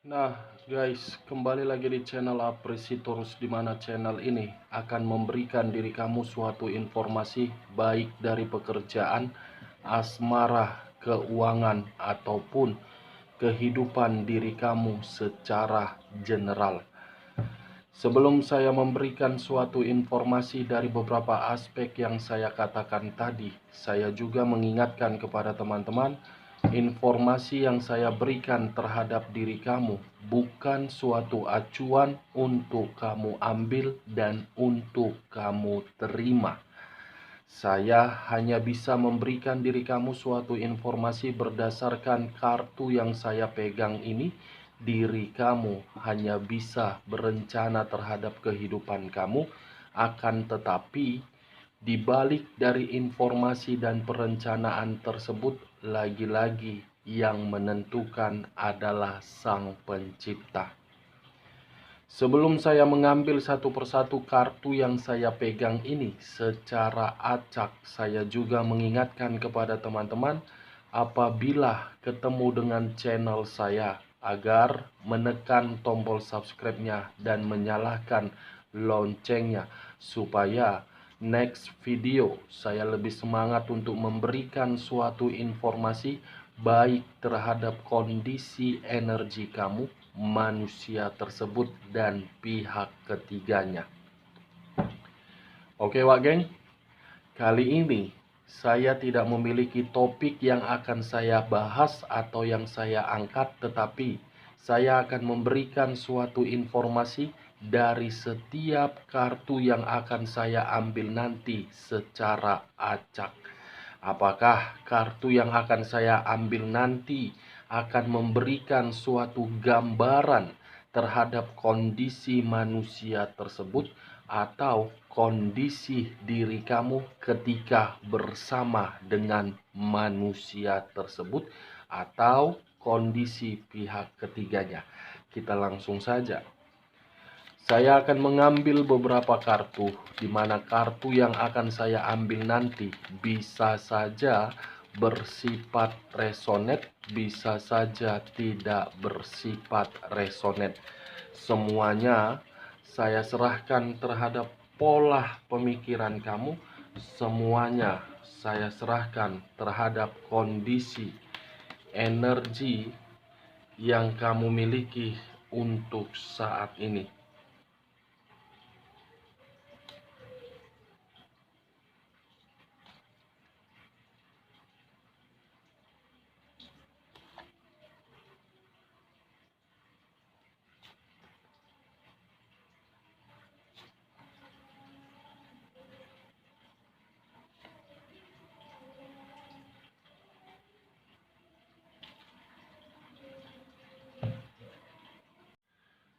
Nah, guys, kembali lagi di channel Apresitorus, di mana channel ini akan memberikan diri kamu suatu informasi baik dari pekerjaan, asmara, keuangan, ataupun kehidupan diri kamu secara general. Sebelum saya memberikan suatu informasi dari beberapa aspek yang saya katakan tadi, saya juga mengingatkan kepada teman-teman, informasi yang saya berikan terhadap diri kamu bukan suatu acuan untuk kamu ambil dan untuk kamu terima. Saya hanya bisa memberikan diri kamu suatu informasi berdasarkan kartu yang saya pegang ini. Diri kamu hanya bisa berencana terhadap kehidupan kamu, akan tetapi di balik dari informasi dan perencanaan tersebut, lagi-lagi yang menentukan adalah Sang Pencipta. Sebelum saya mengambil satu persatu kartu yang saya pegang ini secara acak, saya juga mengingatkan kepada teman-teman apabila ketemu dengan channel saya agar menekan tombol subscribe-nya dan menyalakan loncengnya supaya next video saya lebih semangat untuk memberikan suatu informasi baik terhadap kondisi energi kamu, manusia tersebut, dan pihak ketiganya. Oke Wak Geng, kali ini saya tidak memiliki topik yang akan saya bahas atau yang saya angkat, tetapi saya akan memberikan suatu informasi dari setiap kartu yang akan saya ambil nanti secara acak. Apakah kartu yang akan saya ambil nanti akan memberikan suatu gambaran terhadap kondisi manusia tersebut, atau kondisi diri kamu ketika bersama dengan manusia tersebut, atau kondisi pihak ketiganya? Kita langsung saja. Saya akan mengambil beberapa kartu, di mana kartu yang akan saya ambil nanti bisa saja bersifat resonet, bisa saja tidak bersifat resonet. Semuanya saya serahkan terhadap pola pemikiran kamu, semuanya saya serahkan terhadap kondisi energi yang kamu miliki untuk saat ini.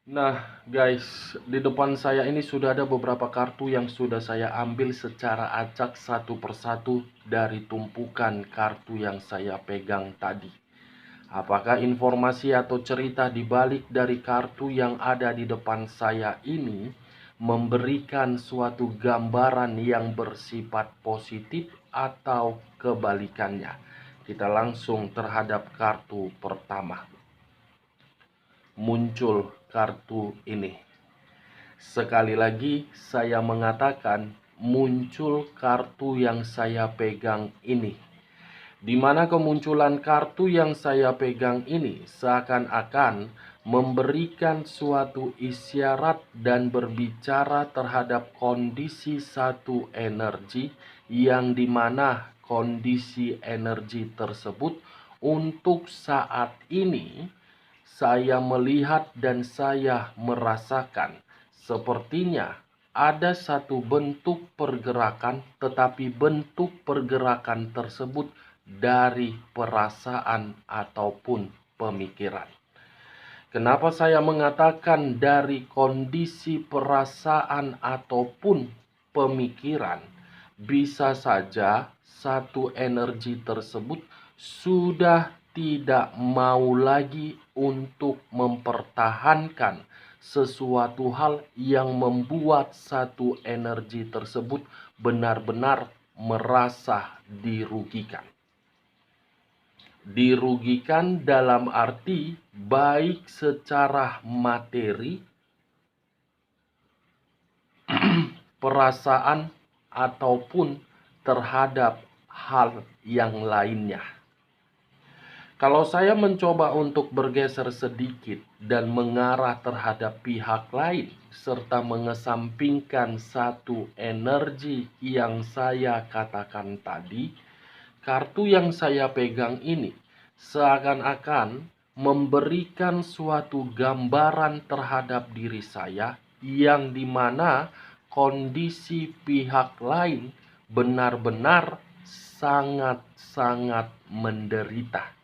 Nah guys, di depan saya ini sudah ada beberapa kartu yang sudah saya ambil secara acak satu persatu dari tumpukan kartu yang saya pegang tadi. Apakah informasi atau cerita di balik dari kartu yang ada di depan saya ini memberikan suatu gambaran yang bersifat positif atau kebalikannya? Kita langsung terhadap kartu pertama. Muncul kartu ini. Sekali lagi saya mengatakan muncul kartu yang saya pegang ini. Di mana kemunculan kartu yang saya pegang ini seakan-akan memberikan suatu isyarat dan berbicara terhadap kondisi satu energi, yang dimana kondisi energi tersebut untuk saat ini saya melihat dan saya merasakan sepertinya ada satu bentuk pergerakan, tetapi bentuk pergerakan tersebut dari perasaan ataupun pemikiran. Kenapa saya mengatakan dari kondisi perasaan ataupun pemikiran? Bisa saja satu energi tersebut sudah tidak mau lagi untuk mempertahankan sesuatu hal yang membuat satu energi tersebut benar-benar merasa dirugikan. Dirugikan dalam arti baik secara materi, perasaan, ataupun terhadap hal yang lainnya. Kalau saya mencoba untuk bergeser sedikit dan mengarah terhadap pihak lain, serta mengesampingkan satu energi yang saya katakan tadi, kartu yang saya pegang ini seakan-akan memberikan suatu gambaran terhadap diri saya yang dimana kondisi pihak lain benar-benar sangat-sangat menderita.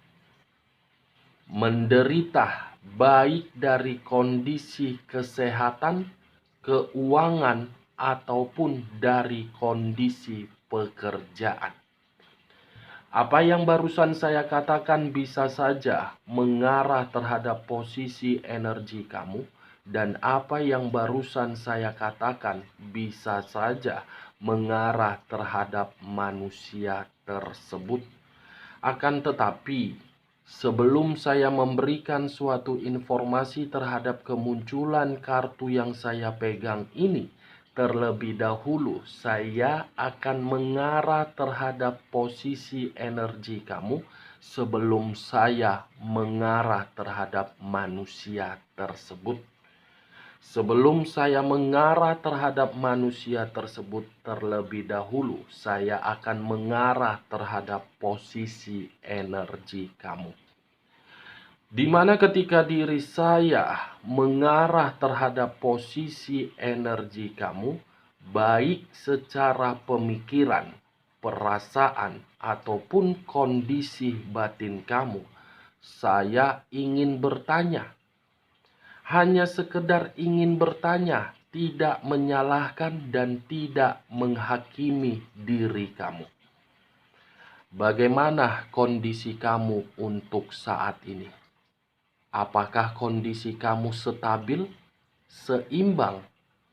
Menderita baik dari kondisi kesehatan, keuangan, ataupun dari kondisi pekerjaan. Apa yang barusan saya katakan bisa saja mengarah terhadap posisi energi kamu, dan apa yang barusan saya katakan bisa saja mengarah terhadap manusia tersebut. Akan tetapi, sebelum saya memberikan suatu informasi terhadap kemunculan kartu yang saya pegang ini, terlebih dahulu saya akan mengarah terhadap posisi energi kamu sebelum saya mengarah terhadap manusia tersebut. Sebelum saya mengarah terhadap manusia tersebut terlebih dahulu, saya akan mengarah terhadap posisi energi kamu. Di mana ketika diri saya mengarah terhadap posisi energi kamu, baik secara pemikiran, perasaan, ataupun kondisi batin kamu, saya ingin bertanya. Hanya sekedar ingin bertanya, tidak menyalahkan dan tidak menghakimi diri kamu. Bagaimana kondisi kamu untuk saat ini? Apakah kondisi kamu stabil, seimbang,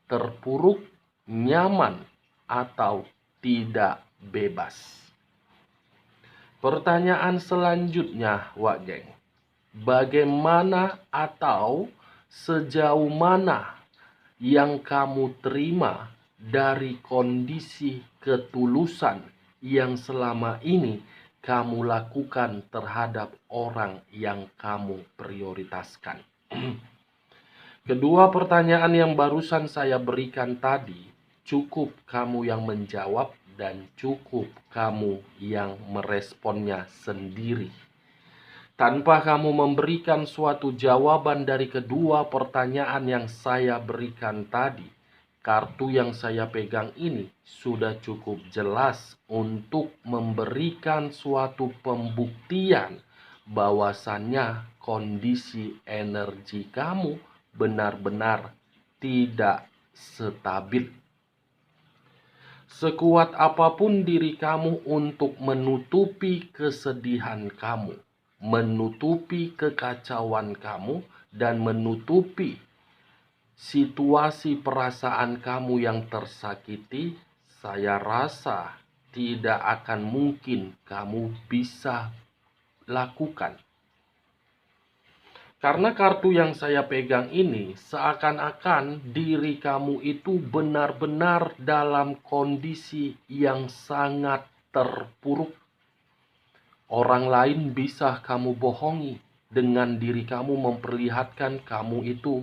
terpuruk, nyaman, atau tidak bebas? Pertanyaan selanjutnya, Wak Geng. Bagaimana atau sejauh mana yang kamu terima dari kondisi ketulusan yang selama ini kamu lakukan terhadap orang yang kamu prioritaskan? Kedua pertanyaan yang barusan saya berikan tadi, cukup kamu yang menjawab dan cukup kamu yang meresponnya sendiri. Tanpa kamu memberikan suatu jawaban dari kedua pertanyaan yang saya berikan tadi, kartu yang saya pegang ini sudah cukup jelas untuk memberikan suatu pembuktian bahwasannya kondisi energi kamu benar-benar tidak stabil. Sekuat apapun diri kamu untuk menutupi kesedihan kamu, menutupi kekacauan kamu, dan menutupi situasi perasaan kamu yang tersakiti, saya rasa tidak akan mungkin kamu bisa lakukan. Karena kartu yang saya pegang ini seakan-akan diri kamu itu benar-benar dalam kondisi yang sangat terpuruk. Orang lain bisa kamu bohongi dengan diri kamu memperlihatkan kamu itu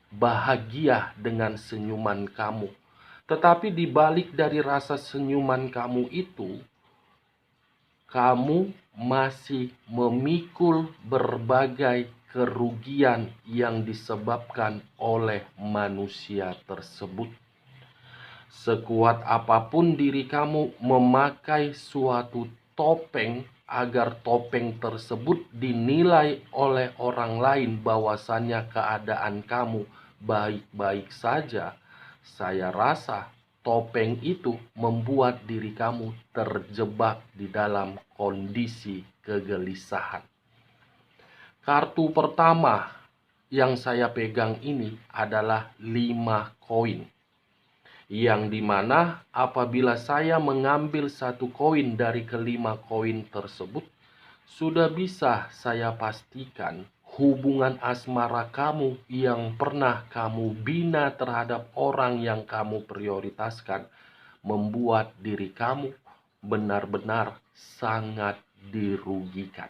bahagia dengan senyuman kamu. Tetapi di balik dari rasa senyuman kamu itu, kamu masih memikul berbagai kerugian yang disebabkan oleh manusia tersebut. Sekuat apapun diri kamu memakai suatu topeng agar topeng tersebut dinilai oleh orang lain bahwasannya keadaan kamu baik-baik saja, saya rasa topeng itu membuat diri kamu terjebak di dalam kondisi kegelisahan. Kartu pertama yang saya pegang ini adalah 5 koin. Yang dimana apabila saya mengambil satu koin dari kelima koin tersebut, Sudah bisa saya pastikan hubungan asmara kamu yang pernah kamu bina terhadap orang yang kamu prioritaskan membuat diri kamu benar-benar sangat dirugikan.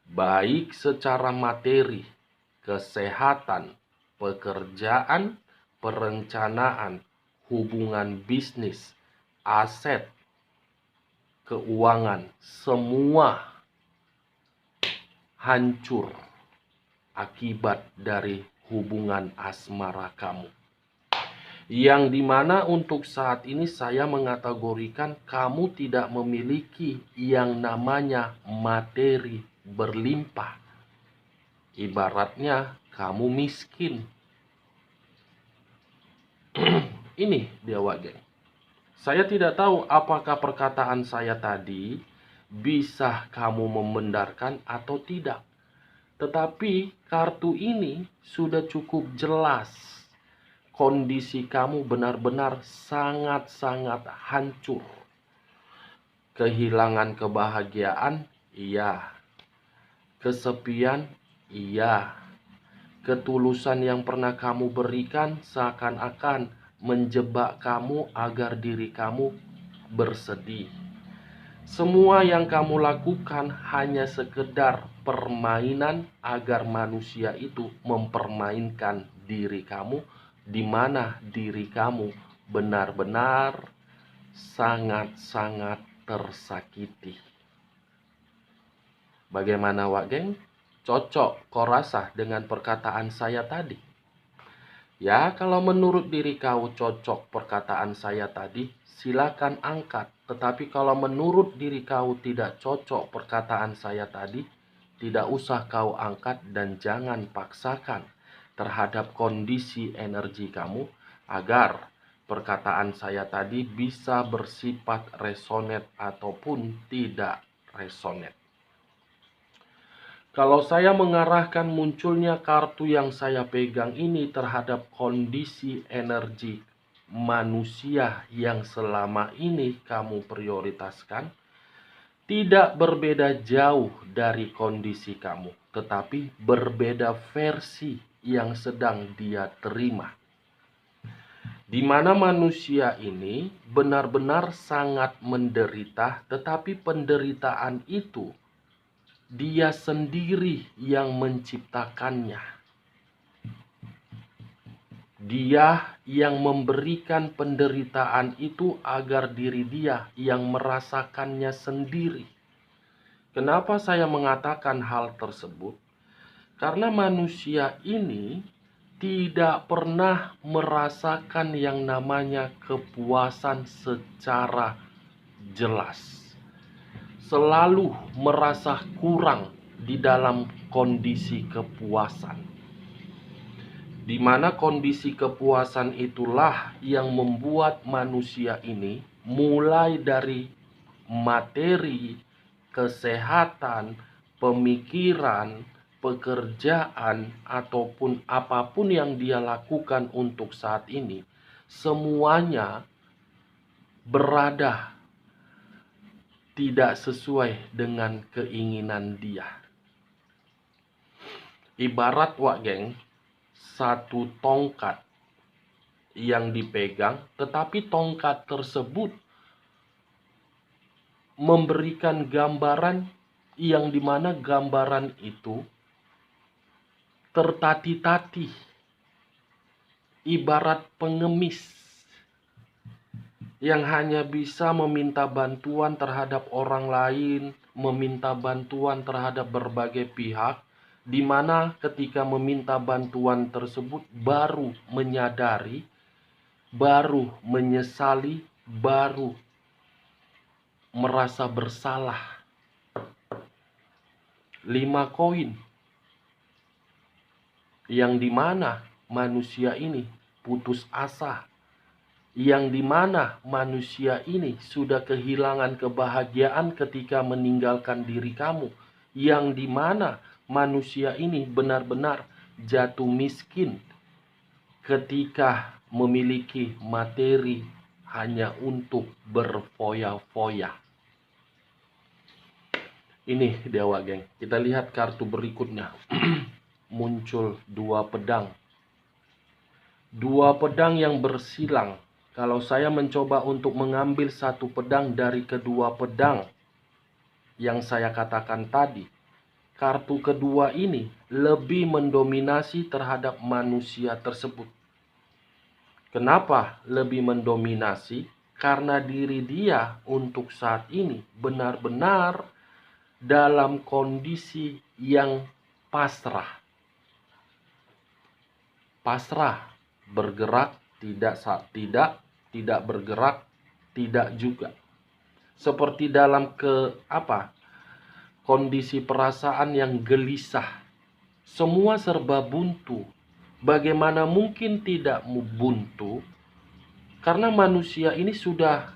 Baik secara materi, kesehatan, pekerjaan, perencanaan, hubungan bisnis, aset, keuangan, semua hancur akibat dari hubungan asmara kamu. Yang dimana untuk saat ini saya mengategorikan kamu tidak memiliki yang namanya materi berlimpah. Ibaratnya kamu miskin. Ini dia geng. Saya tidak tahu apakah perkataan saya tadi bisa kamu membenarkan atau tidak. Tetapi kartu ini sudah cukup jelas. Kondisi kamu benar-benar sangat-sangat hancur. Kehilangan kebahagiaan, iya. Kesepian, iya. Ketulusan yang pernah kamu berikan seakan-akan menjebak kamu agar diri kamu bersedih. Semua yang kamu lakukan hanya sekedar permainan agar manusia itu mempermainkan diri kamu, di mana diri kamu benar-benar sangat-sangat tersakiti. Bagaimana geng? Cocok kau rasa dengan perkataan saya tadi? Ya, kalau menurut diri kau cocok perkataan saya tadi, silakan angkat. Tetapi kalau menurut diri kau tidak cocok perkataan saya tadi, tidak usah kau angkat dan jangan paksakan terhadap kondisi energi kamu agar perkataan saya tadi bisa bersifat resonate ataupun tidak resonate. Kalau saya mengarahkan munculnya kartu yang saya pegang ini terhadap kondisi energi manusia yang selama ini kamu prioritaskan, tidak berbeda jauh dari kondisi kamu, tetapi berbeda versi yang sedang dia terima. Di mana manusia ini benar-benar sangat menderita, tetapi penderitaan itu dia sendiri yang menciptakannya. Dia yang memberikan penderitaan itu agar diri dia yang merasakannya sendiri. Kenapa saya mengatakan hal tersebut? Karena manusia ini tidak pernah merasakan yang namanya kepuasan secara jelas. Selalu merasa kurang di dalam kondisi kepuasan. Di mana kondisi kepuasan itulah yang membuat manusia ini mulai dari materi, kesehatan, pemikiran, pekerjaan, ataupun apapun yang dia lakukan untuk saat ini, semuanya berada tidak sesuai dengan keinginan dia. Ibarat geng, satu tongkat yang dipegang, tetapi tongkat tersebut memberikan gambaran yang dimana gambaran itu tertati-tati, ibarat pengemis yang hanya bisa meminta bantuan terhadap orang lain, meminta bantuan terhadap berbagai pihak, di mana ketika meminta bantuan tersebut baru menyadari, baru menyesali, baru merasa bersalah. 5 koin yang dimana manusia ini putus asa, yang dimana manusia ini sudah kehilangan kebahagiaan ketika meninggalkan diri kamu, yang dimana manusia ini benar-benar jatuh miskin ketika memiliki materi hanya untuk berfoya-foya. Ini dewa, geng. Kita lihat kartu berikutnya. Muncul dua pedang. Dua pedang yang bersilang. Kalau saya mencoba untuk mengambil satu pedang dari kedua pedang yang saya katakan tadi, kartu kedua ini lebih mendominasi terhadap manusia tersebut. Kenapa lebih mendominasi? Karena diri dia untuk saat ini benar-benar dalam kondisi yang pasrah. Pasrah, bergerak, tidak bergerak, tidak juga. Seperti dalam kondisi perasaan yang gelisah. Semua serba buntu. Bagaimana mungkin tidak buntu? Karena manusia ini sudah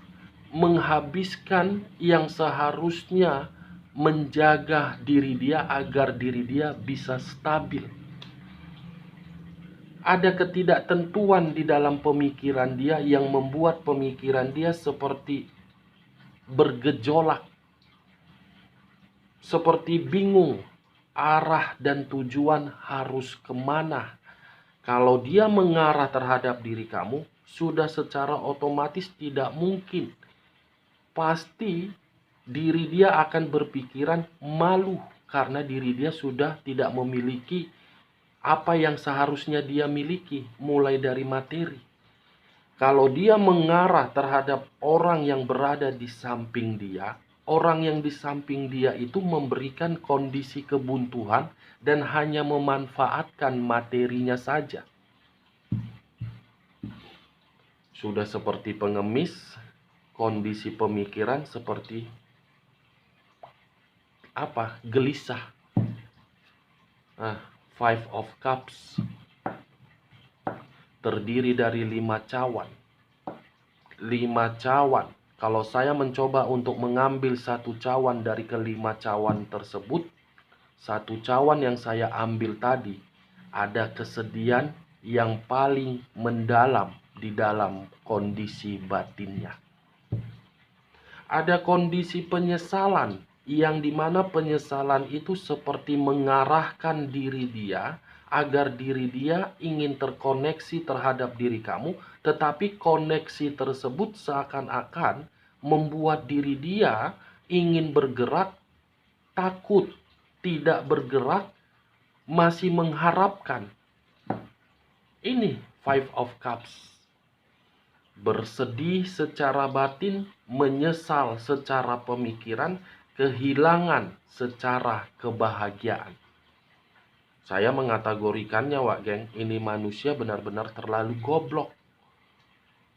menghabiskan yang seharusnya menjaga diri dia agar diri dia bisa stabil. Ada ketidaktentuan di dalam pemikiran dia yang membuat pemikiran dia seperti bergejolak, seperti bingung arah dan tujuan harus kemana. Kalau dia mengarah terhadap diri kamu, sudah secara otomatis tidak mungkin. Pasti diri dia akan berpikiran malu karena diri dia sudah tidak memiliki apa yang seharusnya dia miliki, mulai dari materi. Kalau dia mengarah terhadap orang yang berada di samping dia, orang yang di samping dia itu memberikan kondisi kebuntuan dan hanya memanfaatkan materinya saja. Sudah seperti pengemis, kondisi pemikiran seperti gelisah. Five of Cups terdiri dari 5 cawan. 5 cawan. Kalau saya mencoba untuk mengambil satu cawan dari kelima cawan tersebut, satu cawan yang saya ambil tadi, ada kesedihan yang paling mendalam di dalam kondisi batinnya. Ada kondisi penyesalan, yang dimana penyesalan itu seperti mengarahkan diri dia agar diri dia ingin terkoneksi terhadap diri kamu, tetapi koneksi tersebut seakan-akan membuat diri dia ingin bergerak, takut, tidak bergerak, masih mengharapkan. Ini Five of Cups. Bersedih secara batin, menyesal secara pemikiran, kehilangan secara kebahagiaan. Saya mengategorikannya, Wak Geng, ini manusia benar-benar terlalu goblok.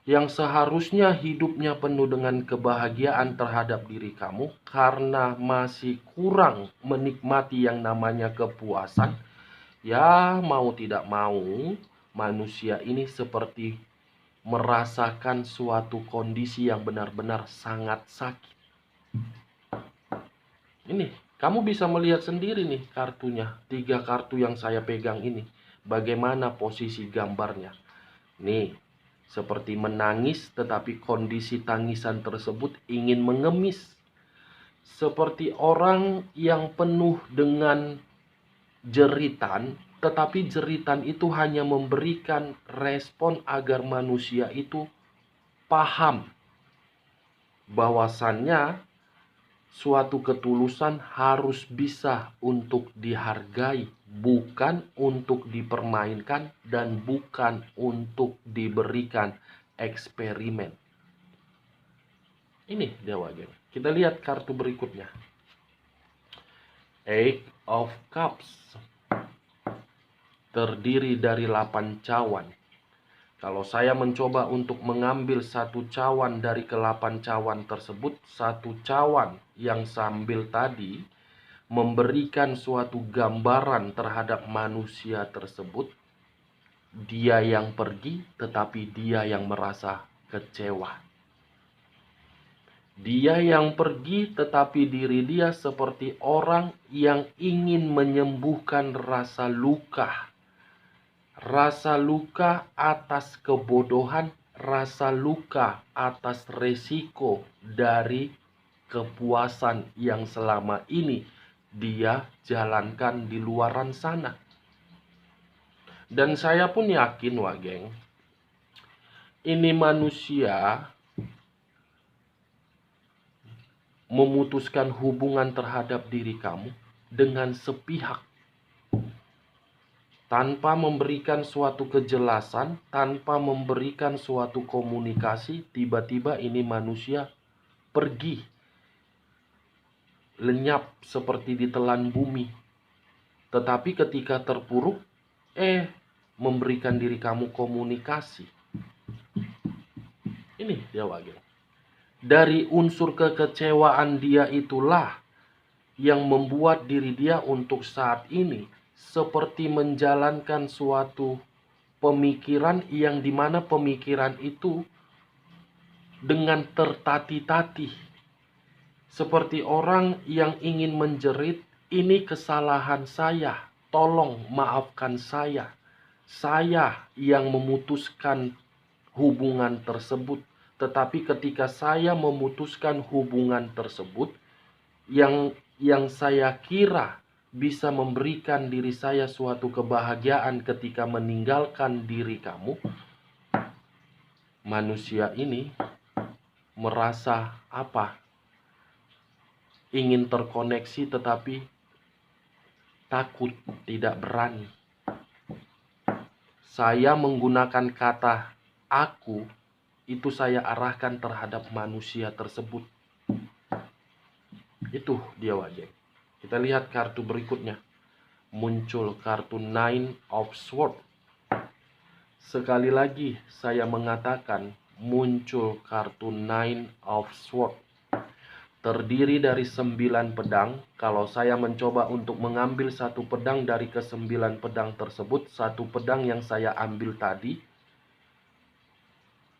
Yang seharusnya hidupnya penuh dengan kebahagiaan terhadap diri kamu, karena masih kurang menikmati yang namanya kepuasan, ya mau tidak mau, manusia ini seperti merasakan suatu kondisi yang benar-benar sangat sakit. Ini, kamu bisa melihat sendiri nih kartunya. 3 kartu yang saya pegang ini. Bagaimana posisi gambarnya. Nih, seperti menangis tetapi kondisi tangisan tersebut ingin mengemis. Seperti orang yang penuh dengan jeritan, tetapi jeritan itu hanya memberikan respon agar manusia itu paham bahwasannya suatu ketulusan harus bisa untuk dihargai, bukan untuk dipermainkan dan bukan untuk diberikan eksperimen. Ini Dewa Geng. Kita lihat kartu berikutnya. Eight of Cups terdiri dari 8 cawan. Kalau saya mencoba untuk mengambil satu cawan dari ke-8 cawan tersebut, satu cawan yang sambil tadi memberikan suatu gambaran terhadap manusia tersebut. Dia yang pergi, tetapi dia yang merasa kecewa. Dia yang pergi, tetapi diri dia seperti orang yang ingin menyembuhkan rasa luka. Rasa luka atas kebodohan, rasa luka atas resiko dari kepuasan yang selama ini dia jalankan di luaran sana. Dan saya pun yakin, wah geng, ini manusia memutuskan hubungan terhadap diri kamu dengan sepihak, tanpa memberikan suatu kejelasan, tanpa memberikan suatu komunikasi. Tiba-tiba ini manusia pergi, lenyap seperti ditelan bumi. Tetapi ketika terpuruk, memberikan diri kamu komunikasi. Ini dia wagel. Dari unsur kekecewaan dia itulah yang membuat diri dia untuk saat ini seperti menjalankan suatu pemikiran yang dimana pemikiran itu dengan tertati-tati. Seperti orang yang ingin menjerit, ini kesalahan saya, tolong maafkan saya. Saya yang memutuskan hubungan tersebut. Tetapi ketika saya memutuskan hubungan tersebut, yang saya kira bisa memberikan diri saya suatu kebahagiaan ketika meninggalkan diri kamu, manusia ini merasa apa? Ingin terkoneksi tetapi takut, tidak berani. Saya menggunakan kata aku, itu saya arahkan terhadap manusia tersebut. Itu dia wajah. Kita lihat kartu berikutnya. Muncul kartu Nine of Swords. Sekali lagi saya mengatakan muncul kartu Nine of Swords. Terdiri dari 9 pedang. Kalau saya mencoba untuk mengambil satu pedang dari ke-9 pedang tersebut, satu pedang yang saya ambil tadi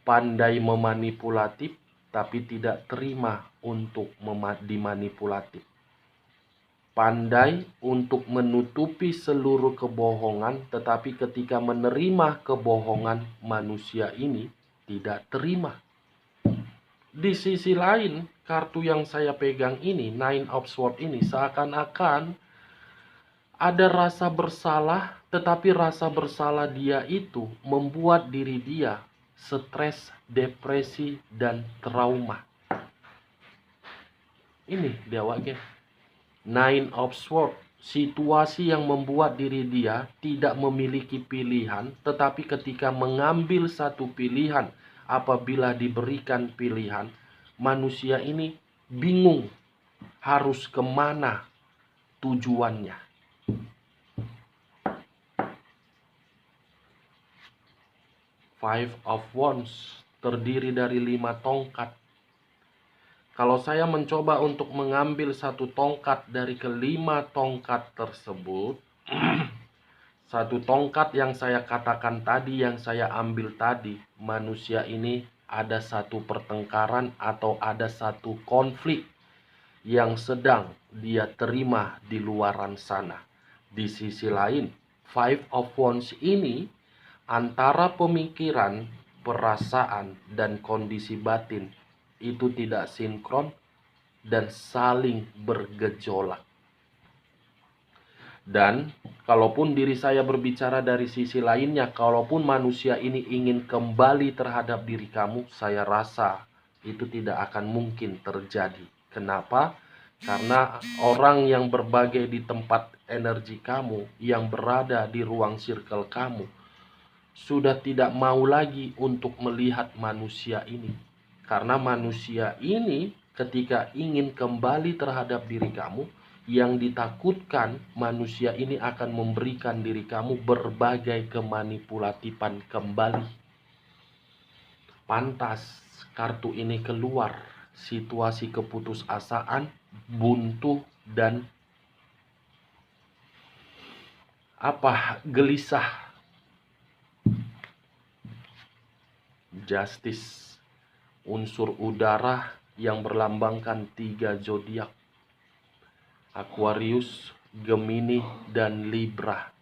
pandai memanipulatif, tapi tidak terima untuk dimanipulatif. Pandai untuk menutupi seluruh kebohongan, tetapi ketika menerima kebohongan, manusia ini tidak terima. Di sisi lain, kartu yang saya pegang ini, Nine of Swords ini, seakan-akan ada rasa bersalah, tetapi rasa bersalah dia itu membuat diri dia stres, depresi, dan trauma. Ini dia wakil. Nine of Swords, situasi yang membuat diri dia tidak memiliki pilihan, tetapi ketika mengambil satu pilihan, apabila diberikan pilihan, manusia ini bingung harus kemana tujuannya. Five of Wands terdiri dari 5 tongkat. Kalau saya mencoba untuk mengambil satu tongkat dari kelima tongkat tersebut, satu tongkat yang saya katakan tadi, yang saya ambil tadi, manusia ini ada satu pertengkaran atau ada satu konflik yang sedang dia terima di luaran sana. Di sisi lain, Five of Wands ini antara pemikiran, perasaan, dan kondisi batin itu tidak sinkron dan saling bergejolak. Dan kalaupun diri saya berbicara dari sisi lainnya, kalaupun manusia ini ingin kembali terhadap diri kamu, saya rasa itu tidak akan mungkin terjadi. Kenapa? Karena orang yang berbagai di tempat energi kamu, yang berada di ruang circle kamu, sudah tidak mau lagi untuk melihat manusia ini. Karena manusia ini ketika ingin kembali terhadap diri kamu, yang ditakutkan manusia ini akan memberikan diri kamu berbagai kemanipulatifan kembali. Pantas kartu ini keluar, situasi keputusasaan, buntu, dan gelisah. Justice, unsur udara yang berlambangkan 3 zodiak, Aquarius, Gemini, dan Libra.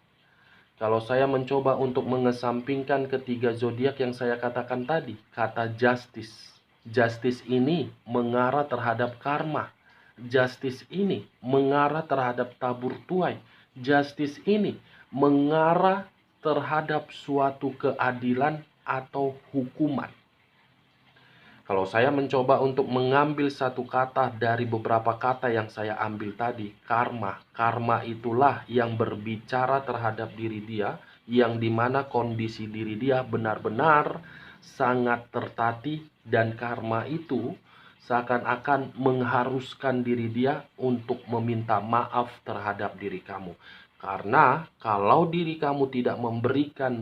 Kalau saya mencoba untuk mengesampingkan ketiga zodiak yang saya katakan tadi, kata justice, Justice ini mengarah terhadap karma. Justice ini mengarah terhadap tabur tuai. Justice ini mengarah terhadap suatu keadilan atau hukuman. Kalau saya mencoba untuk mengambil satu kata dari beberapa kata yang saya ambil tadi, karma. Karma itulah yang berbicara terhadap diri dia, yang dimana kondisi diri dia benar-benar sangat tertatih, dan karma itu seakan-akan mengharuskan diri dia untuk meminta maaf terhadap diri kamu. Karena kalau diri kamu tidak memberikan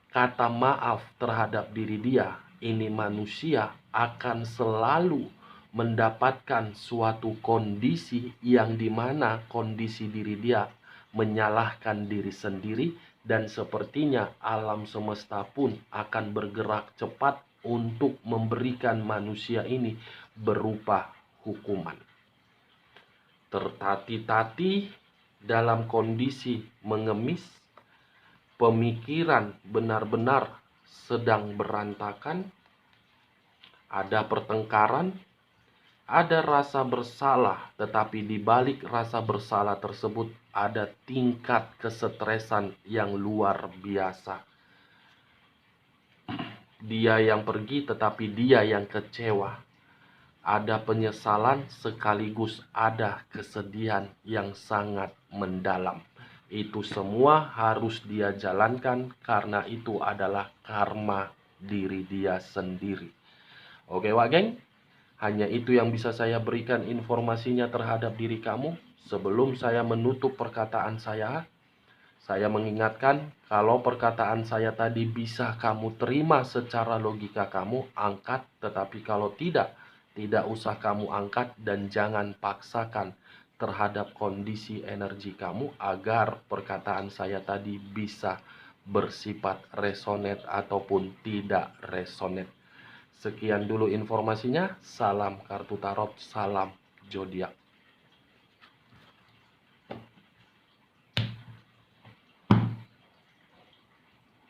kata maaf terhadap diri dia, ini manusia akan selalu mendapatkan suatu kondisi yang dimana kondisi diri dia menyalahkan diri sendiri, dan sepertinya alam semesta pun akan bergerak cepat untuk memberikan manusia ini berupa hukuman. Tertati-tati dalam kondisi mengemis, pemikiran benar-benar sedang berantakan, ada pertengkaran, ada rasa bersalah, tetapi di balik rasa bersalah tersebut ada tingkat kesetresan yang luar biasa. Dia yang pergi tetapi dia yang kecewa. Ada penyesalan sekaligus ada kesedihan yang sangat mendalam. Itu semua harus dia jalankan karena itu adalah karma diri dia sendiri. Oke Wak Geng, hanya itu yang bisa saya berikan informasinya terhadap diri kamu. Sebelum saya menutup perkataan saya mengingatkan kalau perkataan saya tadi bisa kamu terima secara logika kamu, angkat. Tetapi kalau tidak usah kamu angkat, dan jangan paksakan terhadap kondisi energi kamu agar perkataan saya tadi bisa bersifat resonate ataupun tidak resonate. Sekian dulu informasinya. Salam kartu tarot, salam zodiak.